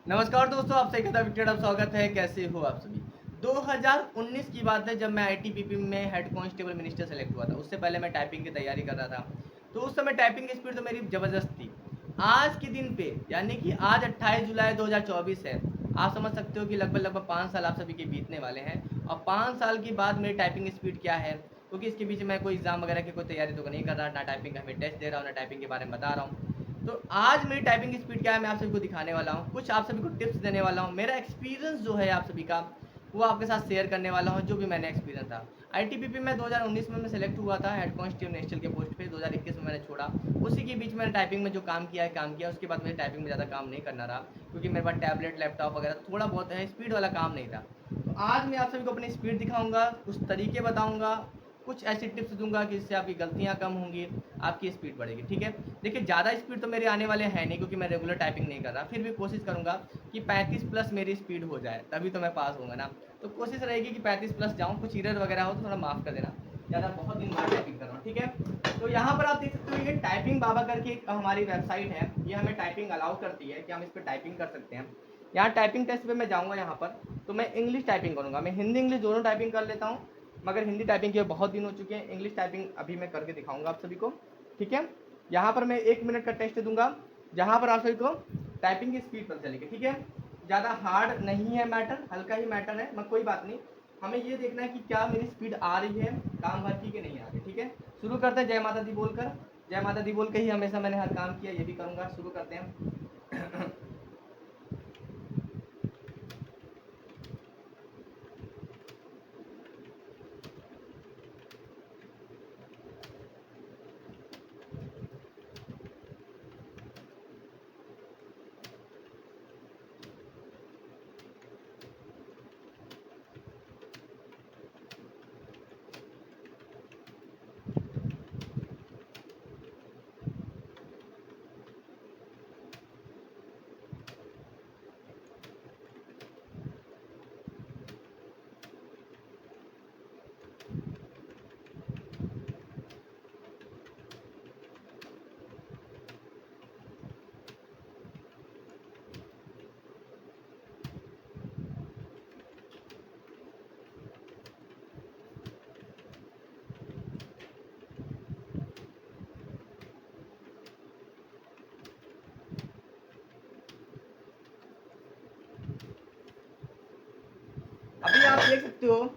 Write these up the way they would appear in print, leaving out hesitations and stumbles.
नमस्कार दोस्तों, आप सही कदम विकेट स्वागत है। कैसे हो आप सभी? 2019 की बात है जब मैं आईटीबीपी में हेड कांस्टेबल मिनिस्टर सेलेक्ट हुआ था। उससे पहले मैं टाइपिंग की तैयारी कर रहा था, तो उस समय टाइपिंग की स्पीड तो मेरी ज़बरदस्त थी। आज के दिन पे यानी कि आज 28 जुलाई 2024 है। आप समझ सकते हो कि लगभग 5 साल आप सभी के बीतने वाले हैं और 5 साल के बाद मेरी टाइपिंग स्पीड क्या है, क्योंकि इसके बीच मैं कोई एग्ज़ाम वगैरह की कोई तैयारी तो नहीं कर रहा, ना टाइपिंग का मैं टेस्ट दे रहा हूँ, ना टाइपिंग के बारे में बता रहा हूँ। तो आज मेरी टाइपिंग स्पीड क्या है मैं आप सभी को दिखाने वाला हूँ, कुछ आप सभी को टिप्स देने वाला हूँ, मेरा एक्सपीरियंस जो है आप सभी का वो आपके साथ शेयर करने वाला हूँ, जो भी मैंने एक्सपीरियंस था। आईटीबीपी में 2019 में मैं सेलेक्ट हुआ था हेड कांस्टेबल नेशनल के पोस्ट पे। 2021 में मैंने छोड़ा। उसी के बीच मैंने टाइपिंग में जो काम किया उसके बाद मुझे टाइपिंग में ज़्यादा काम नहीं करना रहा, क्योंकि मेरे पास टैबलेट लैपटॉप वगैरह थोड़ा बहुत है, स्पीड वाला काम नहीं था। तो आज मैं आप सभी को अपनी स्पीड दिखाऊंगा, कुछ तरीके बताऊंगा, कुछ ऐसी टिप्स दूंगा कि इससे आपकी गलतियां कम होंगी, आपकी स्पीड बढ़ेगी। ठीक है, देखिए ज़्यादा स्पीड तो मेरे आने वाले हैं नहीं, क्योंकि मैं रेगुलर टाइपिंग नहीं कर रहा, फिर भी कोशिश करूंगा कि 35 प्लस मेरी स्पीड हो जाए, तभी तो मैं पास होऊंगा ना। तो कोशिश रहेगी कि 35 प्लस जाऊँ, कुछ इरर वगैरह हो तो थोड़ा माफ़ कर देना, ज़्यादा बहुत दिन बाद टाइपिंग कर रहा हूँ। ठीक है, तो यहाँ पर आप देख सकते हो ये टाइपिंग बाबा करके एक हमारी वेबसाइट है, ये हमें टाइपिंग अलाउ करती है कि हम इस पर टाइपिंग कर सकते हैं। यहाँ टाइपिंग टेस्ट पे मैं जाऊँगा, यहाँ पर तो मैं इंग्लिश टाइपिंग करूँगा, मैं हिंदी इंग्लिश दोनों टाइपिंग कर लेता हूँ, मगर हिंदी टाइपिंग के बहुत दिन हो चुके हैं। इंग्लिश टाइपिंग अभी मैं करके दिखाऊंगा आप सभी को। ठीक है, यहाँ पर मैं 1 मिनट का टेस्ट दूंगा, जहाँ पर आप सभी को टाइपिंग की स्पीड पता चलेगी। ठीक है, ज़्यादा हार्ड नहीं है मैटर, हल्का ही मैटर है, मगर कोई बात नहीं। हमें ये देखना है कि क्या मेरी स्पीड आ रही है काम भर की कि नहीं आ रही। ठीक है, शुरू करते हैं जय माता दी बोलकर। जय माता दी बोल के ही हमेशा मैंने हर काम किया, ये भी करूँगा। शुरू करते हैं। अभी आप देख सकते हो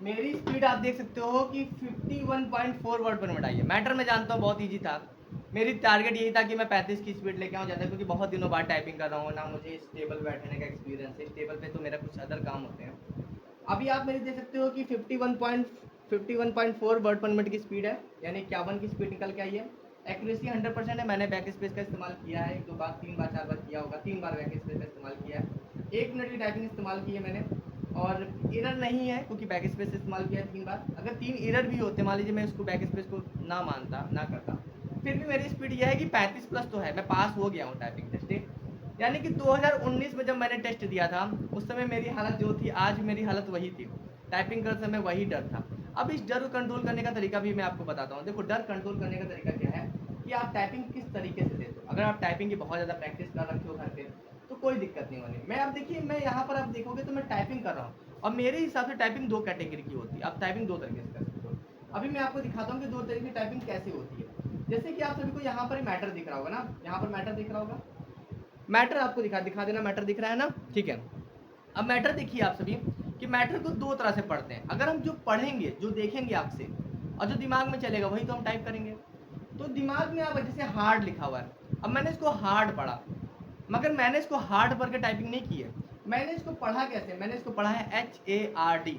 मेरी स्पीड, आप देख सकते हो कि 51.4 वर्ड पर मिनट आई है। मैटर मैं जानता हूँ बहुत ईजी था, मेरी टारगेट यही था कि मैं 35 की स्पीड लेके आऊँ ज़्यादा, क्योंकि बहुत दिनों बाद टाइपिंग कर रहा हूँ ना, मुझे स्टेबल बैठने का एक्सपीरियंस है। स्टेबल पे तो मेरा कुछ अदर काम होते हैं। अभी आप मेरी देख सकते हो कि 51.4 वर्ड पर मिनट की स्पीड है, यानी 51 की स्पीड निकल के आई है। एक्यूरेसी 100% है। मैंने बैक स्पेस का इस्तेमाल किया है, 1 2 बार 3 बार 4 बार किया होगा, 3 बार बैक स्पेस का इस्तेमाल किया है। 1 मिनट की टाइपिंग इस्तेमाल की है मैंने, और एरर नहीं है क्योंकि बैक स्पेस इस्तेमाल किया है 3 बार। अगर 3 एरर भी होते, मान लीजिए मैं उसको बैक स्पेस को ना मानता ना करता, फिर भी मेरी स्पीड यह है कि 35 प्लस तो है, मैं पास हो गया हूँ टाइपिंग टेस्ट। यानी कि 2019 में जब मैंने टेस्ट दिया था, उस समय मेरी हालत जो थी आज मेरी हालत वही थी, टाइपिंग करते समय वही डर था। अब इस डर को कंट्रोल करने का तरीका भी मैं आपको बताता हूँ। देखो, डर कंट्रोल करने का तरीका क्या है कि आप टाइपिंग किस तरीके से देते हो। अगर आप टाइपिंग की बहुत ज़्यादा प्रैक्टिस कर रखे हो घर पे, तो कोई दिक्कत नहीं होनी। मैं अब देखिए, मैं यहाँ पर आप देखोगे तो मैं टाइपिंग कर रहा हूँ, और मेरे हिसाब से टाइपिंग 2 कैटेगरी की होती है। आप टाइपिंग 2 तरीके से कर सकते हो। अभी मैं आपको दिखाता हूँ कि 2 तरीके की टाइपिंग कैसे होती है। जैसे कि आप सभी को यहाँ पर मैटर दिख रहा होगा ना, यहाँ पर मैटर दिख रहा होगा। मैटर आपको दिखा देना, मैटर दिख रहा है ना। ठीक है, अब मैटर देखिए आप सभी कि मैटर को 2 तरह से पढ़ते हैं। अगर हम जो पढ़ेंगे, जो देखेंगे आपसे, और जो दिमाग में चलेगा वही तो हम टाइप करेंगे। तो दिमाग में आप जैसे हार्ड लिखा हुआ है, अब मैंने इसको हार्ड पढ़ा, मगर मैंने इसको हार्ड पढ़ के टाइपिंग नहीं की है। मैंने इसको पढ़ा कैसे, मैंने इसको पढ़ा है HARD।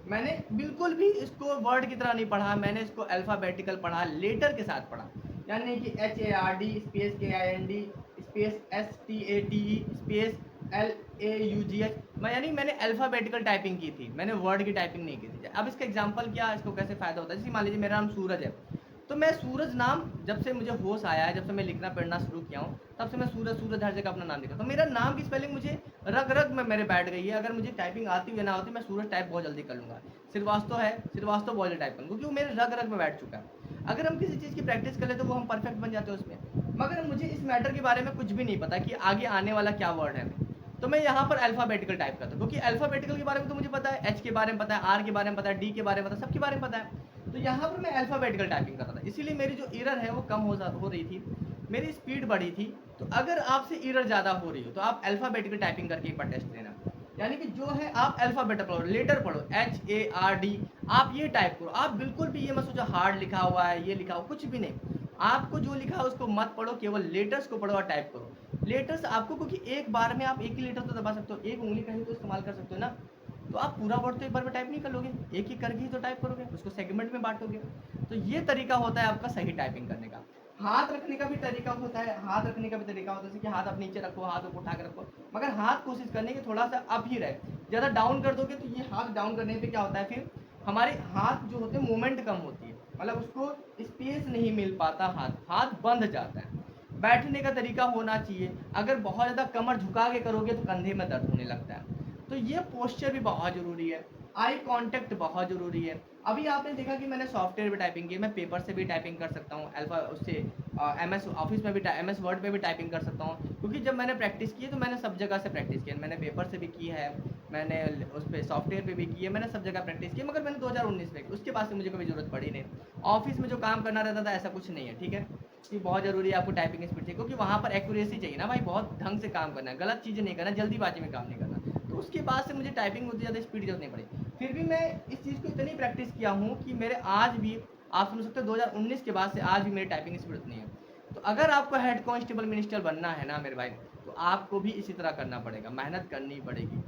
मैंने बिल्कुल भी इसको वर्ड की तरह नहीं पढ़ा, मैंने इसको अल्फ़ाबेटिकल पढ़ा, लेटर के साथ पढ़ा। यानी कि HARD space KIND space STATE space LAUGH। मैं यानी मैंने अल्फ़ाबेटिकल टाइपिंग की थी, मैंने वर्ड की टाइपिंग नहीं की थी। अब इसका एग्जांपल क्या, इसको कैसे फ़ायदा होता है। जैसे मान लीजिए मेरा नाम सूरज है, तो मैं सूरज नाम, जब से मुझे होश आया है, जब से मैं लिखना पढ़ना शुरू किया हूँ, तब से मैं सूरज सूरज हर जगह अपना नाम लिखा। तो मेरा नाम की स्पेलिंग मुझे रग रग में मेरे बैठ गई है। अगर मुझे टाइपिंग आती हुई ना होती, मैं सूरज टाइप बहुत जल्दी कर लूँगा। श्रीवास्तव है, श्रीवास्तव बहुत जल्दी टाइप करूँ, क्योंकि वो मेरे रग रग में बैठ चुका है। अगर हम किसी चीज़ की प्रैक्टिस कर ले तो वो हम परफेक्ट बन जाते हैं उसमें। मगर मुझे इस मैटर के बारे में कुछ भी नहीं पता कि आगे आने वाला क्या वर्ड है। तो मैं यहाँ पर अल्फ़ाबेटिकल टाइप करता हूँ, क्योंकि अल्फ़ाबेटिकल के बारे में तो मुझे पता है, एच के बारे में पता है, आर के बारे में पता है, डी के बारे में पता है, सबके बारे में पता है। तो यहाँ पर मैं अल्फ़ाबेटिकल टाइपिंग कर रहा था, इसीलिए मेरी जो एरर है वो कम हो रही थी, मेरी स्पीड बढ़ी थी। तो अगर आपसे एरर ज़्यादा हो रही हो तो आप अल्फ़ाबेटिकल टाइपिंग करके एक बार टेस्ट लेना, यानी कि जो है आप अल्फ़ाबेट पढ़ो, लेटर पढ़ो, HARD, आप ये टाइप करो। आप बिल्कुल भी ये मत सोचो हार्ड लिखा हुआ है, ये लिखा हुआ, कुछ भी नहीं। आपको जो लिखा है उसको मत पढ़ो, केवल लेटर्स को पढ़ो और टाइप करो। लेटर्स आपको, क्योंकि एक बार में आप एक ही लेटर तो दबा सकते हो, एक उंगली का ही तो इस्तेमाल कर सकते हो ना। तो आप पूरा वर्ड तो एक बार में टाइप नहीं कर लोगे, एक ही करके ही तो टाइप करोगे, उसको सेगमेंट में बांटोगे। तो ये तरीका होता है आपका सही टाइपिंग करने का। हाथ रखने का भी तरीका होता है, हाथ रखने का भी तरीका होता है, जैसे कि हाथ आप नीचे रखो, हाथ ऊपर उठा के रखो, मगर हाथ कोशिश करने की थोड़ा सा अप ही रहे। ज़्यादा डाउन कर दोगे तो ये हाथ डाउन करने पे क्या होता है, फिर हमारे हाथ जो होते हैं मूवमेंट कम होती है, मतलब उसको स्पेस नहीं मिल पाता, हाथ बंध जाता है। बैठने का तरीका होना चाहिए, अगर बहुत ज़्यादा कमर झुका के करोगे तो कंधे में दर्द होने लगता है। तो ये पोस्चर भी बहुत ज़रूरी है, आई कांटेक्ट बहुत ज़रूरी है। अभी आपने देखा कि मैंने सॉफ्टवेयर भी टाइपिंग की, मैं पेपर से भी टाइपिंग कर सकता हूँ, अल्फा उससे MS ऑफिस में भी, MS वर्ड पे भी टाइपिंग कर सकता हूँ, क्योंकि जब मैंने प्रैक्टिस की है तो मैंने सब जगह से प्रैक्टिस की है। मैंने पेपर से भी की है, मैंने उस पर सॉफ्टवेयर पे भी की है, मैंने सब जगह प्रैक्टिस की है, मगर मैंने 2019 में की, उसके बाद से मुझे कभी ज़रूरत पड़ी नहीं। ऑफिस में जो काम करना रहता था ऐसा कुछ नहीं है, ठीक है, कि बहुत ज़रूरी है आपको टाइपिंग स्पीड चाहिए, क्योंकि वहाँ पर एक्यूरेसी चाहिए ना भाई, बहुत ढंग से काम करना है, गलत चीज़ें नहीं करना, जल्दीबाजी में काम नहीं करना। तो उसके बाद से मुझे टाइपिंग में उतनी ज़्यादा स्पीड जरूरत नहीं पड़ी। फिर भी मैं इस चीज़ को इतनी प्रैक्टिस किया हूँ कि मेरे आज भी, आप समझ सकते हो 2019 के बाद से आज भी मेरी टाइपिंग स्पीड उतनी है। तो अगर आपको हेड कांस्टेबल मिनिस्टर बनना है ना मेरे भाई, तो आपको भी इसी तरह करना पड़ेगा, मेहनत करनी पड़ेगी,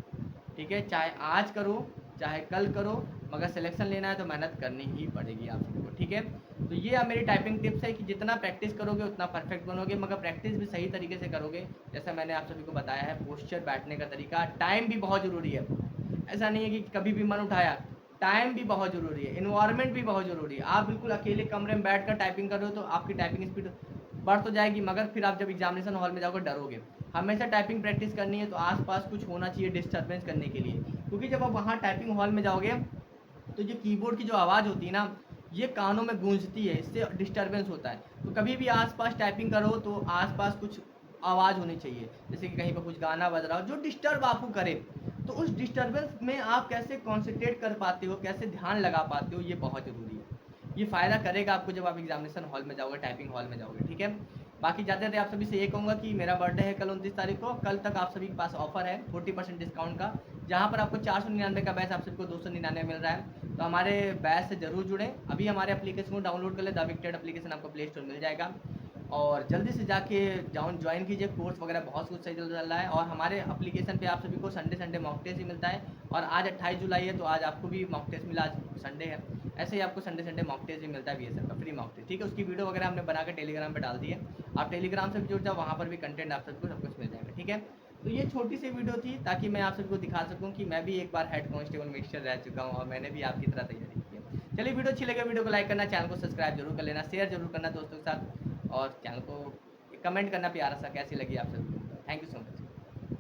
ठीक है, चाहे आज करो चाहे कल करो, मगर सिलेक्शन लेना है तो मेहनत करनी ही पड़ेगी आप सबको, ठीक है। तो ये अब मेरी टाइपिंग टिप्स है कि जितना प्रैक्टिस करोगे उतना परफेक्ट बनोगे, मगर प्रैक्टिस भी सही तरीके से करोगे। जैसा मैंने आप सभी को बताया है, पोस्चर, बैठने का तरीका, टाइम भी बहुत ज़रूरी है। ऐसा नहीं है कि कभी भी मन उठाया, टाइम भी बहुत ज़रूरी है, इन्वायरमेंट भी बहुत ज़रूरी है। आप बिल्कुल अकेले कमरे में बैठ कर टाइपिंग कर रहे हो तो आपकी टाइपिंग स्पीड बढ़ तो जाएगी, मगर फिर आप जब एग्जामिनेशन हॉल में जाओगे डरोगे। हमेशा टाइपिंग प्रैक्टिस करनी है तो आसपास कुछ होना चाहिए डिस्टर्बेंस करने के लिए, क्योंकि जब आप वहाँ टाइपिंग हॉल में जाओगे तो जो कीबोर्ड की जो आवाज़ होती है ना, ये कानों में गूंजती है, इससे डिस्टर्बेंस होता है। तो कभी भी आसपास टाइपिंग करो तो आसपास कुछ आवाज़ होनी चाहिए, जैसे कि कहीं पर कुछ गाना बज रहा हो जो डिस्टर्ब आपको करे। तो उस डिस्टर्बेंस में आप कैसे कॉन्सेंट्रेट कर पाते हो, कैसे ध्यान लगा पाते हो, ये बहुत ज़रूरी है। ये फ़ायदा करेगा आपको जब आप एग्जामिनेशन हॉल में जाओगे, टाइपिंग हॉल में जाओगे, ठीक है। बाकी जाते थे आप सभी से ये कहूँगा कि मेरा बर्थडे है कल 29 तारीख को, कल तक आप सभी के पास ऑफर है 40% डिस्काउंट का, जहाँ पर आपको 499 का बैच आप सबको 299 मिल रहा है। तो हमारे बैच से ज़रूर जुड़ें, अभी हमारे एप्लीकेशन को डाउनलोड कर ले, द विक्टेड एप्लीकेशन आपको प्ले स्टोर मिल जाएगा, और जल्दी से जाके ज्वाइन कीजिए, कोर्स वगैरह बहुत कुछ सही चल रहा है। और हमारे एप्लीकेशन पे आप सभी को संडे मॉक टेस्ट ही मिलता है, और आज 28 जुलाई है तो आज आपको भी मॉक टेस्ट मिला, आज संडे है, ऐसे ही आपको संडे मॉक टेस्ट भी मिलता है BSF का फ्री मॉक टेस्ट, ठीक है। उसकी वीडियो वगैरह हमने बना के टेलीग्राम पे डाल दी है, आप टेलीग्राम से भी जुड़ जाओ, वहाँ पर भी कंटेंट आप सबको सब कुछ मिल जाएगा, ठीक है। तो ये छोटी सी वीडियो थी ताकि मैं आप सबको दिखा सकूँ कि मैं भी एक बार हेड कांस्टेबल मिक्सचर रह चुका हूँ और मैंने भी आपकी तरह तैयारी की है। चलिए, वीडियो अच्छी लगे वीडियो को लाइक करना, चैनल को सब्सक्राइब जरूर कर लेना, शेयर जरूर करना दोस्तों के साथ, और चैनल को कमेंट करना प्यारा सा कैसी लगी आप सबको। Thank you so much.